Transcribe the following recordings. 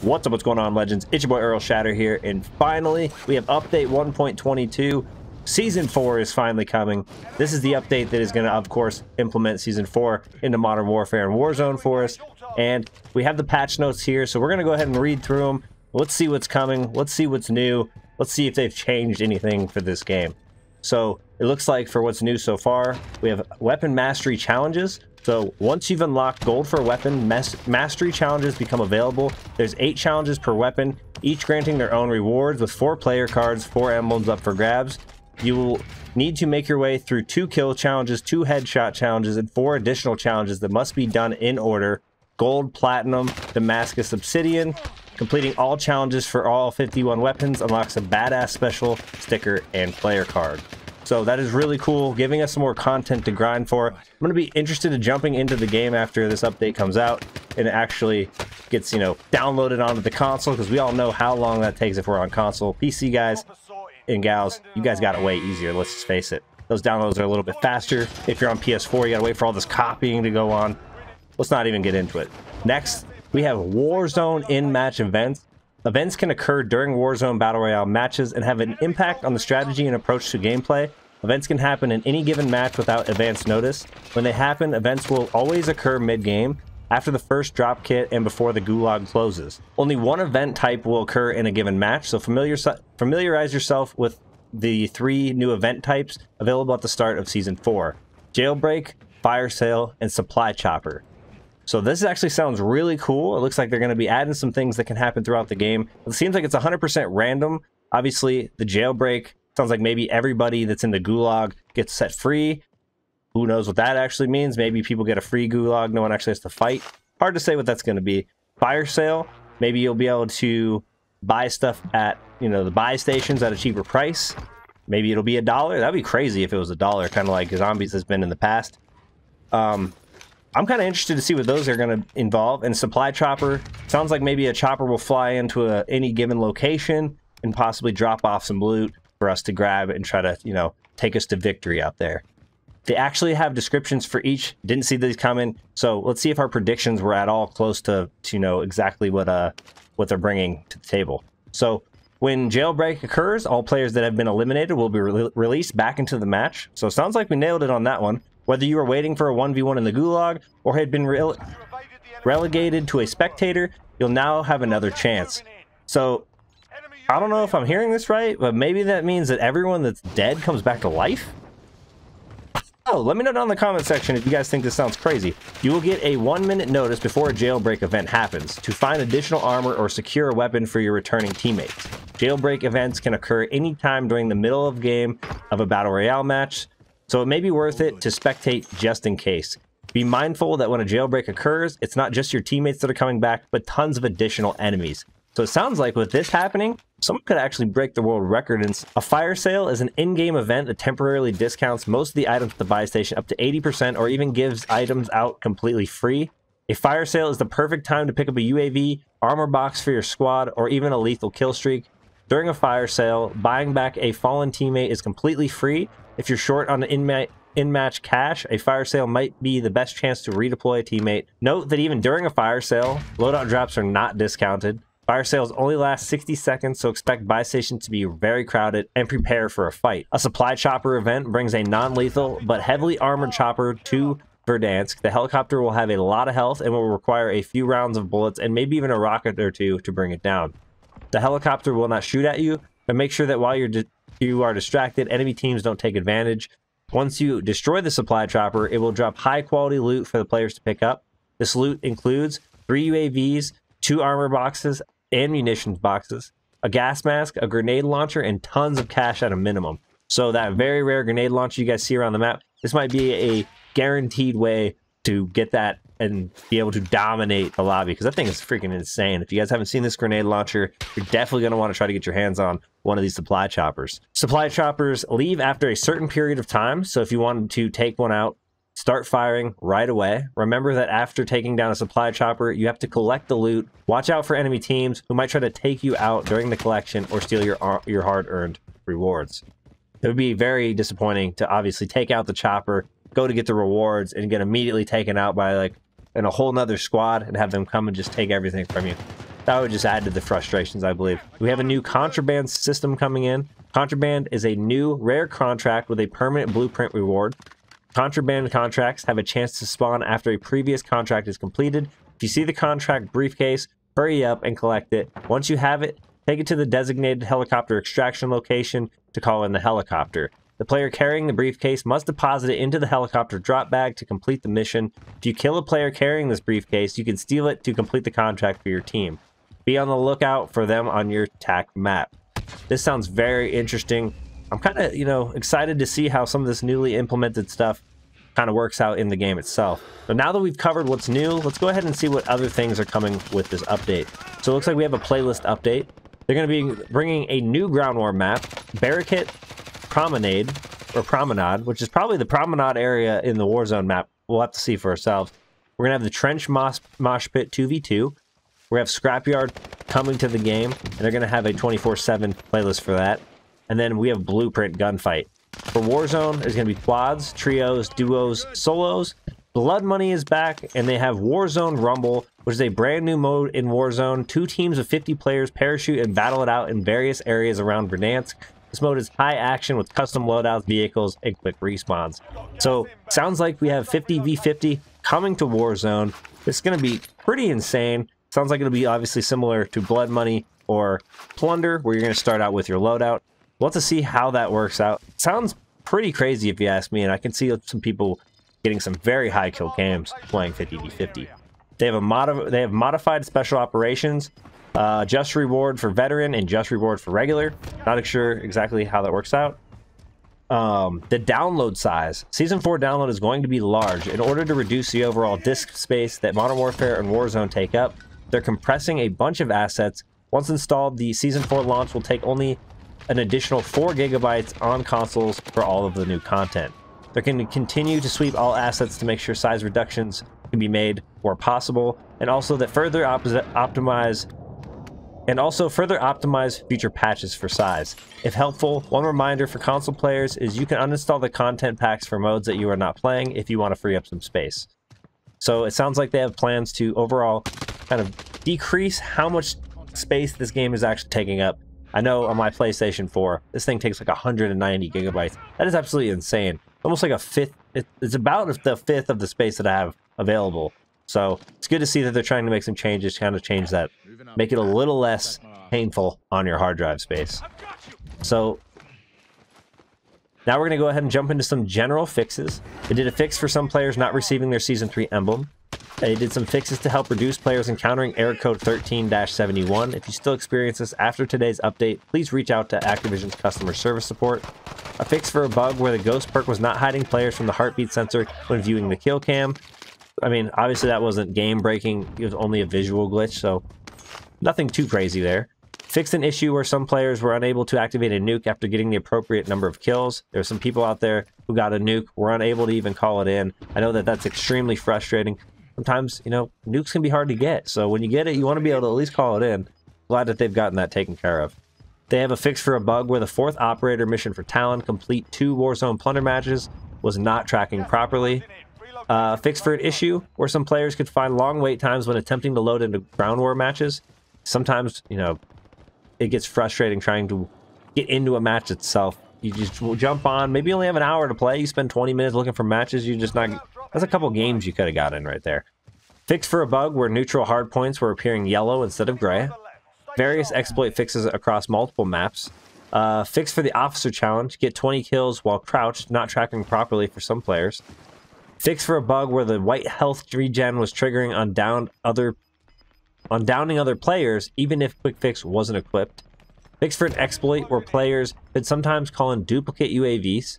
What's up, what's going on, legends? It's your boy Errl Shatter here, and finally we have update 1.22. Season 4 is finally coming. This is the update that is going to, of course, implement Season 4 into Modern Warfare and Warzone for us. And we have the patch notes here, so we're going to go ahead and read through them. Let's see what's coming. Let's see what's new. Let's see if they've changed anything for this game. So it looks like for what's new so far, we have weapon mastery challenges. So once you've unlocked gold for a weapon, mastery challenges become available. There's 8 challenges per weapon, each granting their own rewards with 4 player cards, 4 emblems up for grabs. You will need to make your way through 2 kill challenges, 2 headshot challenges, and 4 additional challenges that must be done in order: gold, platinum, Damascus, obsidian. Completing all challenges for all 51 weapons unlocks a badass special sticker and player card. So that is really cool, giving us some more content to grind for. I'm going to be interested in jumping into the game after this update comes out and it actually gets, downloaded onto the console, because we all know how long that takes if we're on console. PC guys and gals, you guys got it way easier, let's just face it. Those downloads are a little bit faster. If you're on PS4, you got to wait for all this copying to go on. Let's not even get into it. Next, we have Warzone in-match events. Events can occur during Warzone Battle Royale matches and have an impact on the strategy and approach to gameplay. Events can happen in any given match without advance notice. When they happen, events will always occur mid-game, after the first drop kit, and before the gulag closes. Only one event type will occur in a given match, so familiarize yourself with the 3 new event types available at the start of Season 4. Jailbreak, Fire Sale, and Supply Chopper. So this actually sounds really cool. It looks like they're going to be adding some things that can happen throughout the game. It seems like it's 100% random. Obviously, the jailbreak sounds like maybe everybody that's in the gulag gets set free. Who knows what that actually means? Maybe people get a free gulag. No one actually has to fight. Hard to say what that's going to be. Fire sale. Maybe you'll be able to buy stuff at, the buy stations at a cheaper price. Maybe it'll be $1. That'd be crazy if it was $1, kind of like Zombies has been in the past. I'm kind of interested to see what those are going to involve. And Supply Chopper, sounds like maybe a chopper will fly into any given location and possibly drop off some loot for us to grab and try to, take us to victory out there. They actually have descriptions for each. Didn't see these coming. So let's see if our predictions were at all close to exactly what they're bringing to the table. So when jailbreak occurs, all players that have been eliminated will be released back into the match. So it sounds like we nailed it on that one. Whether you were waiting for a 1v1 in the gulag or had been relegated to a spectator, you'll now have another chance. So I don't know if I'm hearing this right, but maybe that means that everyone that's dead comes back to life? Oh, let me know down in the comment section if you guys think this sounds crazy. You will get a 1-minute notice before a jailbreak event happens to find additional armor or secure a weapon for your returning teammates. Jailbreak events can occur anytime during the middle of game of a Battle Royale match, so it may be worth it to spectate just in case. Be mindful that when a jailbreak occurs, it's not just your teammates that are coming back, but tons of additional enemies. So it sounds like with this happening, someone could actually break the world record. And a fire sale is an in-game event that temporarily discounts most of the items at the buy station up to 80%, or even gives items out completely free. A fire sale is the perfect time to pick up a UAV, armor box for your squad, or even a lethal kill streak. During a fire sale, buying back a fallen teammate is completely free. If you're short on in-match cash, a fire sale might be the best chance to redeploy a teammate. Note that even during a fire sale, loadout drops are not discounted. Fire sales only last 60 seconds, so expect buy stations to be very crowded and prepare for a fight. A supply chopper event brings a non-lethal but heavily armored chopper to Verdansk. The helicopter will have a lot of health and will require a few rounds of bullets and maybe even a rocket or 2 to bring it down. The helicopter will not shoot at you, but make sure that while you are distracted, enemy teams don't take advantage. Once you destroy the supply chopper, it will drop high quality loot for the players to pick up. This loot includes 3 UAVs, 2 armor boxes and munitions boxes, a gas mask, a grenade launcher, and tons of cash at a minimum. So that very rare grenade launcher you guys see around the map, this might be a guaranteed way to get that and be able to dominate the lobby, because that thing is freaking insane. If you guys haven't seen this grenade launcher, you're definitely going to want to try to get your hands on one of these supply choppers. Supply choppers leave after a certain period of time, so if you wanted to take one out, start firing right away. Remember that after taking down a supply chopper, you have to collect the loot. Watch out for enemy teams who might try to take you out during the collection or steal your hard-earned rewards. It would be very disappointing to obviously take out the chopper, go to get the rewards, and get immediately taken out by a whole nother squad and have them come and just take everything from you. That would just add to the frustrations, I believe. We have a new contraband system coming in. Contraband is a new rare contract with a permanent blueprint reward. Contraband contracts have a chance to spawn after a previous contract is completed. If you see the contract briefcase, hurry up and collect it. Once you have it, take it to the designated helicopter extraction location to call in the helicopter. The player carrying the briefcase must deposit it into the helicopter drop bag to complete the mission. If you kill a player carrying this briefcase, you can steal it to complete the contract for your team. Be on the lookout for them on your attack map. This sounds very interesting. I'm kind of, excited to see how some of this newly implemented stuff kind of works out in the game itself. So now that we've covered what's new, let's go ahead and see what other things are coming with this update. So it looks like we have a playlist update. They're going to be bringing a new ground war map, Barricade Promenade, which is probably the promenade area in the Warzone map. We'll have to see for ourselves. We're going to have the Trench Mosh Pit 2v2. We have Scrapyard coming to the game, and they're going to have a 24/7 playlist for that. And then we have Blueprint Gunfight. For Warzone, there's going to be quads, trios, duos, solos. Blood Money is back, and they have Warzone Rumble, which is a brand new mode in Warzone. 2 teams of 50 players parachute and battle it out in various areas around Verdansk. This mode is high action with custom loadouts, vehicles, and quick respawns. So, sounds like we have 50v50 coming to Warzone. This is going to be pretty insane. Sounds like it'll be obviously similar to Blood Money or Plunder, where you're going to start out with your loadout. We'll have to see how that works out. It sounds pretty crazy if you ask me, and I can see some people getting some very high kill cams playing 50v50. They have modified special operations, just reward for veteran and just reward for regular. Not sure exactly how that works out. The download size. Season 4 download is going to be large. In order to reduce the overall disk space that Modern Warfare and Warzone take up, they're compressing a bunch of assets. Once installed, the Season 4 launch will take only an additional 4 gigabytes on consoles for all of the new content. They're going to continue to sweep all assets to make sure size reductions can be made where possible, and also further optimize future patches for size. If helpful, one reminder for console players is you can uninstall the content packs for modes that you are not playing if you want to free up some space. So it sounds like they have plans to overall kind of decrease how much space this game is actually taking up. I know on my PlayStation 4, this thing takes like 190 gigabytes. That is absolutely insane. Almost like a fifth. It's about the fifth of the space that I have available. So it's good to see that they're trying to make some changes, kind of change that, make it a little less painful on your hard drive space. So now we're going to go ahead and jump into some general fixes. They did a fix for some players not receiving their Season 3 emblem. They did some fixes to help reduce players encountering error code 13-71. If you still experience this after today's update, please reach out to Activision's customer service support. A fix for a bug where the ghost perk was not hiding players from the heartbeat sensor when viewing the kill cam. I mean, obviously that wasn't game breaking, it was only a visual glitch, so nothing too crazy there. Fixed an issue where some players were unable to activate a nuke after getting the appropriate number of kills. There were some people out there who got a nuke, were unable to even call it in. I know that that's extremely frustrating. Sometimes, nukes can be hard to get, so when you get it, you want to be able to at least call it in. Glad that they've gotten that taken care of. They have a fix for a bug where the 4th operator mission for Talon, complete 2 Warzone plunder matches, was not tracking properly. Fix for an issue where some players could find long wait times when attempting to load into ground war matches. Sometimes, it gets frustrating trying to get into a match itself. You just jump on, maybe you only have an hour to play, you spend 20 minutes looking for matches, you're just not... That's a couple games you could have got in right there. Fix for a bug where neutral hardpoints were appearing yellow instead of gray. Various exploit fixes across multiple maps. Fix for the officer challenge, get 20 kills while crouched, not tracking properly for some players. Fix for a bug where the white health regen was triggering on downing other players, even if quick fix wasn't equipped. Fix for an exploit where players could sometimes call in duplicate UAVs.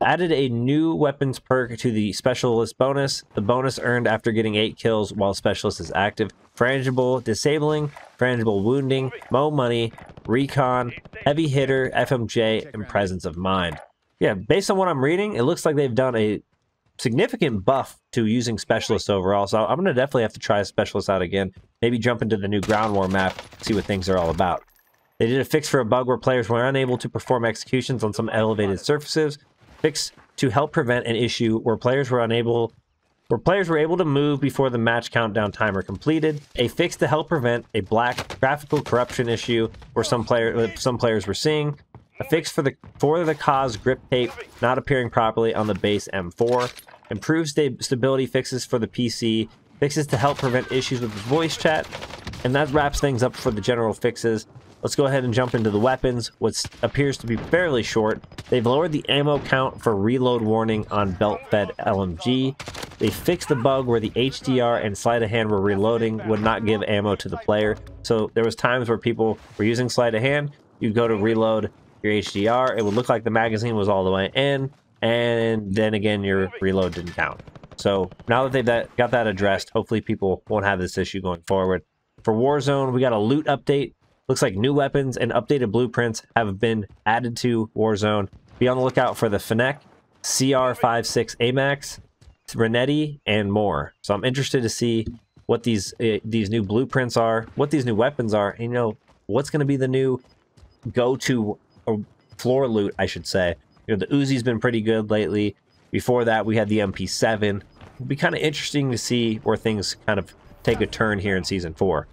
Added a new weapons perk to the specialist bonus. The bonus earned after getting 8 kills while specialist is active. Frangible disabling, frangible wounding, Mo money, recon, heavy hitter, FMJ, and presence of mind. Yeah, based on what I'm reading, it looks like they've done a significant buff to using specialists overall. So I'm going to definitely have to try a specialist out again. Maybe jump into the new ground war map, see what things are all about. They did a fix for a bug where players were unable to perform executions on some elevated surfaces. Fix to help prevent an issue where players were unable where players were able to move before the match countdown timer completed, a fix to help prevent a black graphical corruption issue where some players were seeing, a fix for the cause grip tape not appearing properly on the base M4, improved stability fixes for the PC, fixes to help prevent issues with voice chat, and that wraps things up for the general fixes. Let's go ahead and jump into the weapons, what appears to be fairly short. They've lowered the ammo count for reload warning on belt-fed LMG. They fixed the bug where the HDR and sleight of hand were reloading would not give ammo to the player. So there was times where people were using sleight of hand, you'd go to reload your HDR, it would look like the magazine was all the way in, and then again your reload didn't count. So now that they've got that addressed, hopefully people won't have this issue going forward. For Warzone, we got a loot update. Looks like new weapons and updated blueprints have been added to Warzone. Be on the lookout for the Fennec, CR56 AMAX, Renetti, and more. So I'm interested to see what these new blueprints are, what these new weapons are, and, you know, what's going to be the new go-to floor loot, I should say. You know, the Uzi's been pretty good lately. Before that, we had the MP7. It'll be kind of interesting to see where things kind of take a turn here in Season 4.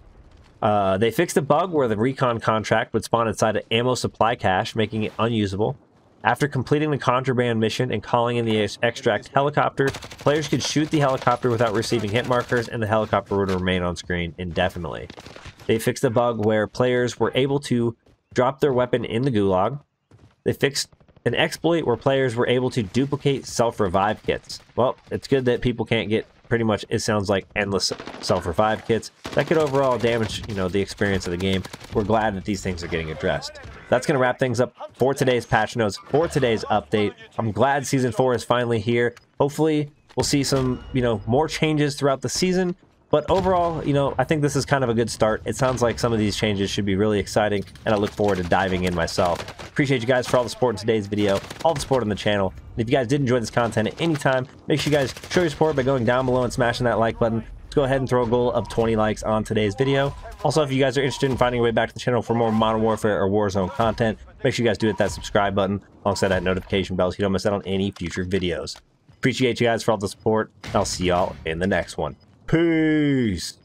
They fixed a bug where the recon contract would spawn inside an ammo supply cache, making it unusable. After completing the contraband mission and calling in the extract helicopter, players could shoot the helicopter without receiving hit markers, and the helicopter would remain on screen indefinitely. They fixed a bug where players were able to drop their weapon in the gulag. They fixed an exploit where players were able to duplicate self-revive kits. Well, it's good that people can't get pretty much, it sounds like, endless self-revive kits. That could overall damage, you know, the experience of the game. We're glad that these things are getting addressed. That's going to wrap things up for today's patch notes, for today's update. I'm glad Season 4 is finally here. Hopefully, we'll see some, you know, more changes throughout the season. But overall, you know, I think this is kind of a good start. It sounds like some of these changes should be really exciting, and I look forward to diving in myself. Appreciate you guys for all the support in today's video, all the support on the channel. And if you guys did enjoy this content at any time, make sure you guys show your support by going down below and smashing that like button. Let's go ahead and throw a goal of 20 likes on today's video. Also, if you guys are interested in finding your way back to the channel for more Modern Warfare or Warzone content, make sure you guys do hit that subscribe button alongside that notification bell so you don't miss out on any future videos. Appreciate you guys for all the support. I'll see y'all in the next one. Peace!